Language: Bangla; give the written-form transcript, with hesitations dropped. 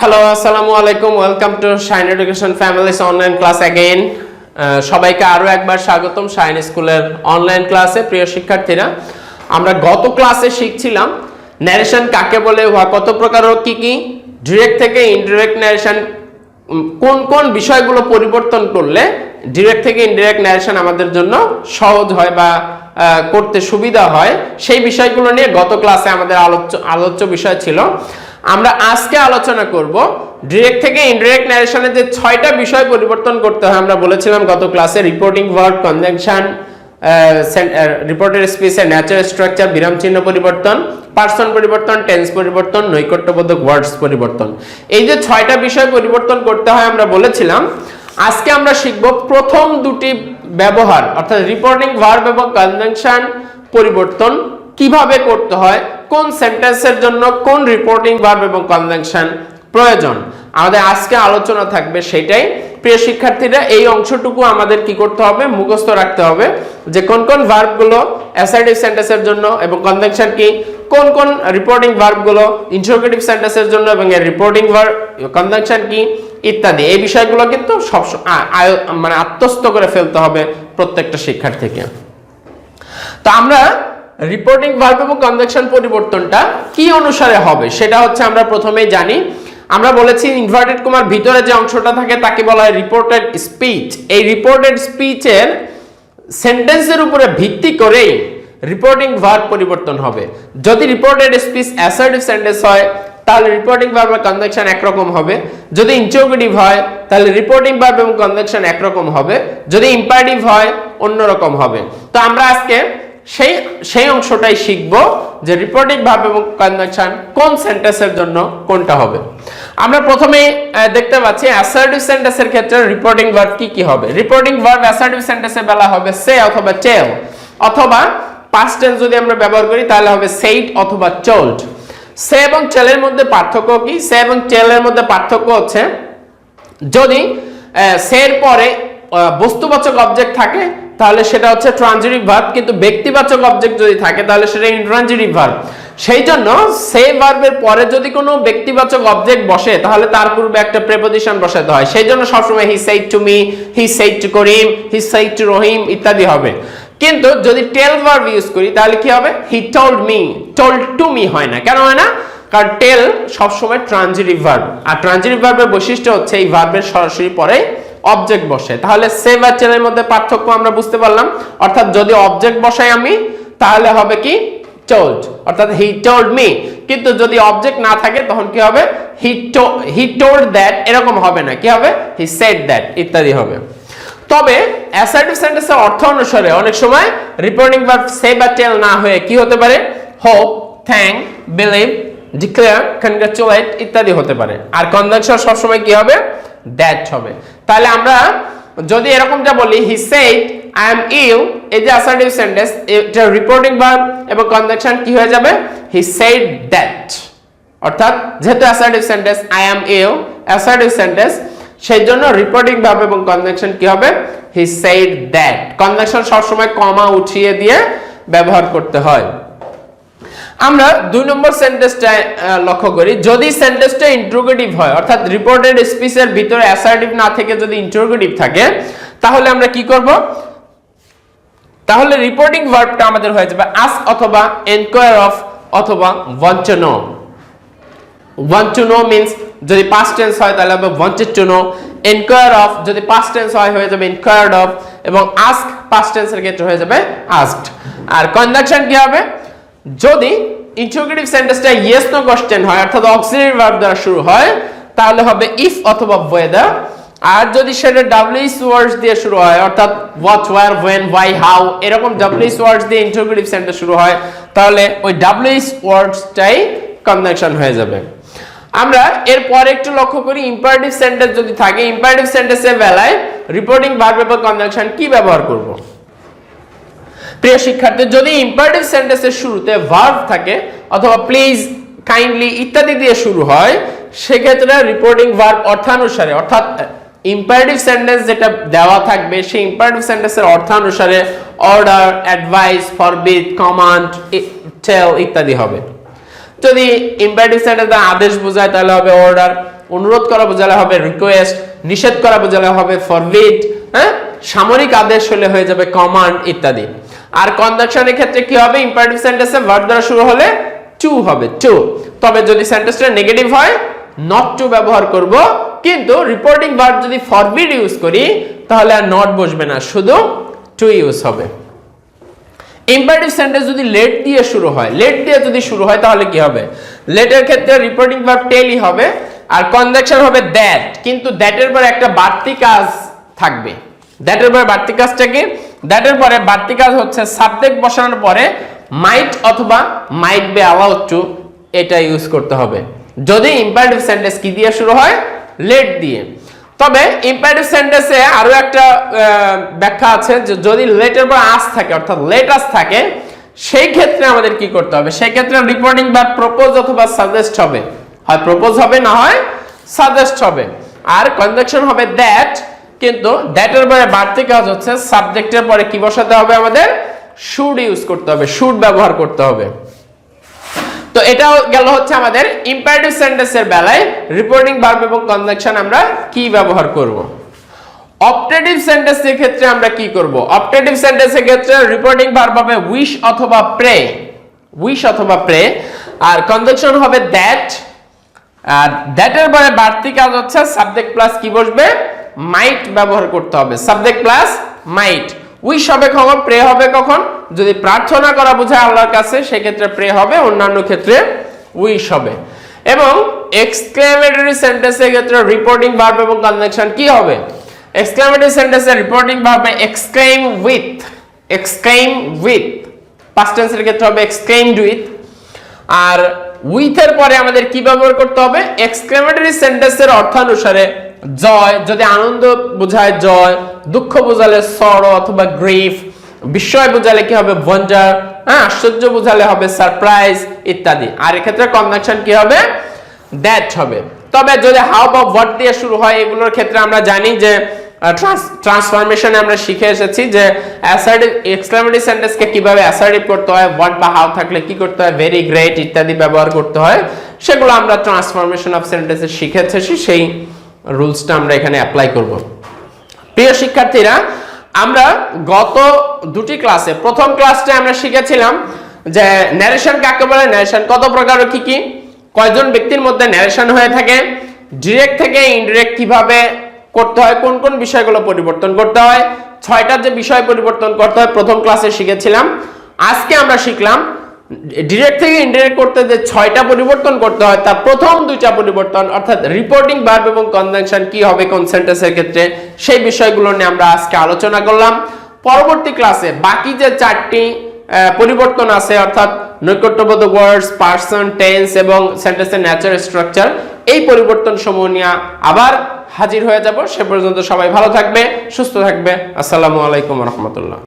হ্যালো, আসসালামু আলাইকুম। Welcome to shine education families online class again. সবাইকে আরও একবার স্বাগতম শাইন স্কুলের অনলাইন ক্লাসে। প্রিয় শিক্ষার্থীরা, আমরা গত ক্লাসে শিখছিলাম ন্যারেশন কাকে বলে, কত প্রকার ও কি কি, ডিরেক্ট থেকে ইনডিরেক্ট ন্যারেশন, কোন কোন বিষয়গুলো পরিবর্তন করলে ডিরেক্ট থেকে ইনডিরেক্ট ন্যারেশন আমাদের জন্য সহজ হয় বা করতে সুবিধা হয়, সেই বিষয়গুলো নিয়ে গত ক্লাসে আমাদের আলোচ্য বিষয় ছিল। আমরা আজকে আলোচনা করব ডিরেক্ট থেকে ইনডিরেক্ট ন্যারেশনে যে 6টা বিষয় পরিবর্তন করতে হয়। আমরা বলেছিলাম গত ক্লাসে রিপোর্টিং ভার্ব, কনজাংশন, রিপোর্টেড স্পিচের ন্যাচারাল স্ট্রাকচার, বিরাম চিহ্ন পরিবর্তন, পার্সন পরিবর্তন, টেন্স পরিবর্তন, নৈকট্যবোধক ওয়ার্ডস পরিবর্তন। এই যে 6টা বিষয় পরিবর্তন করতে হয় আমরা বলেছিলাম। আজকে আমরা শিখব প্রথম দুটি ব্যবহার, অর্থাৎ রিপোর্টিং ভার্ব এবং কনজাংশন পরিবর্তন কিভাবে করতে হয়, কোন সেন্টেন্সের জন্য কোন রিপোর্টিং ভার্ব এবং কনজাংশন প্রয়োজন, আমাদের আজকে আলোচনা থাকবে সেটাই। প্রিয় শিক্ষার্থীরা, এই অংশটুকু আমাদের কি করতে হবে, মুখস্থ রাখতে হবে যে কোন কোন ভার্বগুলো অ্যাসার্টিভ সেন্টেন্সের জন্য এবং কনজাংশন কি, কোন কোন রিপোর্টিং ভার্বগুলো ইন্টারোগেটিভ সেন্টেন্সের জন্য এবং এর রিপোর্টিং ভার্ব কনজাংশন কি ইত্যাদি। এই বিষয়গুলো কিন্তু সব মানে আত্মস্থ করে ফেলতে হবে প্রত্যেকটা শিক্ষার্থীকে। তো আমরা রিপোর্টিং ভার্ব এবং কনজাংশন পরিবর্তনটা কি অনুসারে হবে সেটা হচ্ছে আমরা প্রথমেই জানি। আমরা বলেছি ইনভার্টেড কমার ভিতরে যে অংশটা থাকে তাকে বলা হয় রিপোর্টেড স্পিচ। এই রিপোর্টেড স্পিচের সেন্টেন্সের উপরে ভিত্তি করেই রিপোর্টিং ভার্ব পরিবর্তন হবে। যদি রিপোর্টেড স্পিচ অ্যাসার্টিভ সেন্টেন্স হয় তাহলে রিপোর্টিং ভার্ব বা কনজাংশন একরকম হবে। যদি ইন্টারোগেটিভ হয় তাহলে রিপোর্টিং ভার্ব এবং কনজাংশন একরকম হবে। যদি ইম্পারেটিভ হয় অন্যরকম হবে। তো আমরা আজকে সেই অংশটাই শিখব যে রিপোর্টিং ভার্ব এবং কনজাংশন কোন সেন্টেন্সের জন্য কোনটা হবে। আমরা প্রথমে দেখতে পাচ্ছি অ্যাসার্টিভ সেন্টেন্সের ক্ষেত্রে রিপোর্টিং ভার্ব কি কি হবে। রিপোর্টিং ভার্ব অ্যাসার্টিভ সেন্টেন্সে বেলা হবে সে অথবা টেল, অথবা পাস্ট টেন্স যদি আমরা ব্যবহার করি তাহলে হবে সেইড অথবা টোল্ড। সে এবং টেলের মধ্যে পার্থক্য কি? সে এবং টেলের মধ্যে পার্থক্য হচ্ছে যদি সের পরে বস্তুবাচক অবজেক্ট থাকে তাহলে সেটা হচ্ছে ট্রানজিটিভ ভার্ব, কিন্তু ব্যক্তিবাচক অবজেক্ট যদি থাকে তাহলে সেটা ইনট্রানজিটিভ ভার্ব। সেই জন্য সে ভার্বের পরে যদি কোনো ব্যক্তিবাচক অবজেক্ট বসে তাহলে তার পূর্বে একটা প্রেপোজিশন বসাতে হয়। সেই জন্য সবসময় he said to me, he said to Karim, he said to Rahim ইত্যাদি হবে। কিন্তু যদি টেল ভার্ব ইউজ করি তাহলে কি হবে? He told me, told to me হয় না। কেন হয় না? কারণ টেল সবসময় ট্রানজিটিভ ভার্ব, আর ট্রানজিটিভ ভার্বের বৈশিষ্ট্য হচ্ছে এই ভার্বের সরাসরি পরে অবজেক্ট বসে। তাহলে সে বা টেলের মধ্যে পার্থক্য আমরা বুঝতে পারলাম। অর্থাৎ যদি অবজেক্ট বসাই আমি তাহলে হবে কি? টোল্ড, অর্থাৎ হি টোল্ড মি। কিন্তু যদি অবজেক্ট না থাকে তখন কি হবে? হি টোল্ড দ্যাট এরকম হবে না, কি হবে? হি সেড দ্যাট ইত্যাদি হবে। তবে অ্যাসার্টিভ সেন্টেন্সের অর্থ অনুসারে অনেক সময় রিপোর্টিং ভার্ব সে বা টেল না হয়ে কি হতে পারে? Hope, thank, believe, declare, congratulate ইত্যাদি হতে পারে। আর কনজাংশন সবসময় কি হবে? দ্যাট হবে। তাহলে আমরা যদি এরকমটা বলি he said I am ill, এই যে অ্যাসার্টিভ সেন্টেন্স, এটা রিপোর্টিং ভার্ব এবং কনজাংশন কি হয়ে যাবে? He said that. অর্থাৎ যেহেতু assertive sentence I am ill assertive sentence, সেই জন্য রিপোর্টিং ভার্ব এবং কনজাংশন কি হবে? হি সেড দ্যাট। কনজাংশন সবসময় কমা উঠিয়ে দিয়ে ব্যবহার করতে হয়। আমরা 2 নম্বর সেন্টেন্সটা লক্ষ্য করি। যদি সেন্টেন্সটা ইন্টারোগেটিভ হয়, অর্থাৎ রিপোর্টেড স্পিচের ভিতরে অ্যাসার্টিভ না থেকে যদি ইন্টারোগেটিভ থাকে তাহলে আমরা কি করব? তাহলে রিপোর্টিং ভার্বটা আমাদের হয়ে যাবে আস্ক অথবা এনকোয়ার অফ অথবা want to know. Want to know means যদি পাস্ট টেন্স হয় তাহলে হবে wanted to know. Enquire of যদি পাস্ট টেন্স হয় হয়ে যাবে এনকোয়ার্ড অফ, এবং আস্ক পাস্ট টেন্সের ক্ষেত্রে হয়ে যাবে আস্কড। আর কনজাংশন কি হবে? যদি ইন্টারোগেটিভ সেন্টেন্সটা ইয়েস নো কোশ্চেন হয়, অর্থাৎ অক্সিলারি ভার্ব দ্বারা শুরু হয়, তাহলে হবে ইফ অথবা ওয়েদার। আর যদি সেটা ডাব্লিউএস ওয়ার্ডস দিয়ে শুরু হয়, অর্থাৎ what, where, when, why, how এরকম ডাব্লিউএস ওয়ার্ডস দিয়ে ইন্টারোগেটিভ সেন্টেন্স শুরু হয়, তাহলে ওই ডাব্লিউএস ওয়ার্ডসটাই কনজাংশন হয়ে যাবে। আমরা এরপরে একটু লক্ষ্য করি ইম্পারেটিভ সেন্টেন্স যদি থাকে, ইম্পারেটিভ সেন্টেন্সের বেলায় রিপোর্টিং ভার্ব এবং কনজাংশন কি ব্যবহার করব। প্রিয় শিক্ষার্থী, যদি ইম্পারেটিভ সেন্টেন্সের শুরুতে ভার্ব থাকে অথবা প্লিজ, কাইন্ডলি ইত্যাদি দিয়ে শুরু হয়, সেক্ষেত্রে রিপোর্টিং ভার্ব অর্থানুসারে, অর্থাৎ ইম্পারেটিভ সেন্টেন্স যেটা দেওয়া থাকবে সেই ইম্পারেটিভ সেন্টেন্সের অর্থানুসারে অর্ডার, অ্যাডভাইস, ফরবিড, কমান্ড, টেল ইত্যাদি হবে। যদি ইম্পারেটিভ সেন্টেন্স আদেশ বোঝায় তাহলে হবে অর্ডার, অনুরোধ করা বোঝালে হবে রিকোয়েস্ট, নিষেধ করা বোঝালে হবে ফরবিড, হ্যাঁ, সামরিক আদেশ হলে হয়ে যাবে কমান্ড ইত্যাদি। আর কনজাংশনের ক্ষেত্রে কি হবে, ইম্পারেটিভ সেন্টেন্সে ভার্ব দ্বারা শুরু হলে টু হবে, টু। তবে যদি সেন্টেন্সটা নেগেটিভ হয় নট টু ব্যবহার করব, কিন্তু রিপোর্টিং ভার্ব যদি ফরবিড ইউজ করি তাহলে আর নট বসবে না, শুধু টু ইউজ হবে। ইম্পারেটিভ সেন্টেন্স যদি লেট দিয়ে শুরু হয়, লেট দিয়ে যদি শুরু হয় তাহলে কি হবে, লেটের ক্ষেত্রে রিপোর্টিং ভার্ব টেলই হবে আর কনজাংশন হবে দ্যাট, কিন্তু দ্যাটের পরে একটা বাড়তি কাজ থাকবে। দ্যাটের পরে বাড়তি কাজটা কি, দ্যাটের পরে বাড়তি কাজ হচ্ছে সাবজেক্ট বসানোর পরে মাইট অথবা মাইট বি অ্যালাউড টু এটা ইউজ করতে হবে যদি ইম্পারেটিভ সেন্টেন্স কি দিয়ে শুরু হয়, লেট দিয়ে। তবে ইম্পারেটিভ সেন্টেন্সে আরো একটা ব্যাখ্যা আছে যে যদি লেটের পর আস থাকে অর্থাৎ লেট আস থাকে সেই ক্ষেত্রে আমাদের কি করতে হবে, সেই ক্ষেত্রে রিপোর্টিং ভার্ব প্রপোজ অথবা সাজেস্ট হবে, হয় প্রপোজ হবে না হয় সাজেস্ট হবে। আর কনজাংশন হবে দ্যাট, কিন্তু দ্যাটের পরে বাড়তি কাজ হচ্ছে সাবজেক্টের পরে কি বসাতে হবে, আমাদের শুড ইউজ করতে হবে, শুড ব্যবহার করতে হবে। তো এটাও গেল হচ্ছে আমাদের ইম্পারেটিভ সেন্টেন্সের বেলায় রিপোর্টিং ভার্ব এবং কনজাংশন আমরা কি ব্যবহার করব। অপটেটিভ সেন্টেন্সের ক্ষেত্রে আমরা কি করব, অপটেটিভ সেন্টেন্সের ক্ষেত্রে রিপোর্টিং ভার্ব হবে উইশ অথবা প্রে, উইশ অথবা প্রে, আর কনজাংশন হবে দ্যাট। আর দ্যাটের পরে বাড়তি কাজ হচ্ছে সাবজেক্ট প্লাস কি বসবে, মাইট ব্যবহার করতে হবে, সাবজেক্ট প্লাস মাইট। উইশ হবে কখন, প্রে হবে কখন, যদি প্রার্থনা করা বোঝায় আল্লাহর কাছে সেক্ষেত্রে প্রে হবে, অন্যান্য ক্ষেত্রে উইশ হবে। এবং এক্সক্লেমেটরি সেন্টেন্সের ক্ষেত্রে রিপোর্টিং ভার্ব এবং কনজাংশন কি হবে, এক্সক্লেমেটরি সেন্টেন্সের reporting verb exclaim with, exclaim with, past টেন্সের ক্ষেত্রে হবে এক্সক্লেমড উইথ। আর উইথের পরে আমাদের কি ব্যবহার করতে হবে, এক্সক্লেমেটরি সেন্টেন্সের অর্থানুসারে জয়, যদি আনন্দ বোঝায় জয়, দুঃখ বোঝালে সরো অথবা গ্রিফ, বিস্ময় বোঝালে কি হবে ওয়ান্ডার, হ্যাঁ, আশ্চর্য বোঝালে হবে সারপ্রাইজ ইত্যাদি। আর এক্ষেত্রে কনজাংশন কি হবে, দ্যাট হবে। তবে যদি হাউ বা হোয়াট দিয়ে শুরু হয় এগুলোর ক্ষেত্রে আমরা জানি যে ট্রান্সফরমেশনে আমরা শিখে এসেছি যে অ্যাসার্টিভ এক্সক্লেমেটরি সেন্টেন্সকে কিভাবে অ্যাসার্টিভ করতে হয়, হোয়াট বা হাউ থাকলে কি করতে হয়, ভেরি গ্রেট ইত্যাদি ব্যবহার করতে হয়, সেগুলো আমরা ট্রান্সফরমেশন অফ সেন্টেন্সে শিখেছি, সেই রুলসটা আমরা এখানে অ্যাপ্লাই করব। প্রিয় শিক্ষার্থীরা, আমরা গত দুটি ক্লাসে, প্রথম ক্লাসে আমরা শিখেছিলাম যে ন্যারেশন কাকে বলে, ন্যারেশন কত প্রকার, কি কি, কয়জন ব্যক্তির মধ্যে ন্যারেশন হয়ে থাকে, ডিরেক্ট থেকে ইনডিরেক্ট কিভাবে করতে হয়, কোন কোন বিষয়গুলো পরিবর্তন করতে হয়, ছয়টা যে বিষয় পরিবর্তন করতে হয় প্রথম ক্লাসে শিখেছিলাম। আজকে আমরা শিখলাম ডিরেক্ট থেকে ইনডিরেক্ট করতে যে ছয়টা পরিবর্তন করতে হয় তার প্রথম দুইটা পরিবর্তন, অর্থাৎ রিপোর্টিং ভার্ব এবং কনজাংশন কি হবে কোন সেন্টেন্সের ক্ষেত্রে, সেই বিষয়গুলো নিয়ে আমরা আজকে আলোচনা করলাম। পরবর্তী ক্লাসে বাকি যে চারটি পরিবর্তন আছে অর্থাৎ নৈকট্যবোধক ওয়ার্ডস, পারসন, টেন্স এবং সেন্টেন্সের ন্যাচার স্ট্রাকচার, এই পরিবর্তন সমূহ নিয়ে আবার হাজির হয়ে যাব। সে পর্যন্ত সবাই ভালো থাকবে, সুস্থ থাকবে। আসসালামু আলাইকুম রহমতুল্লাহ।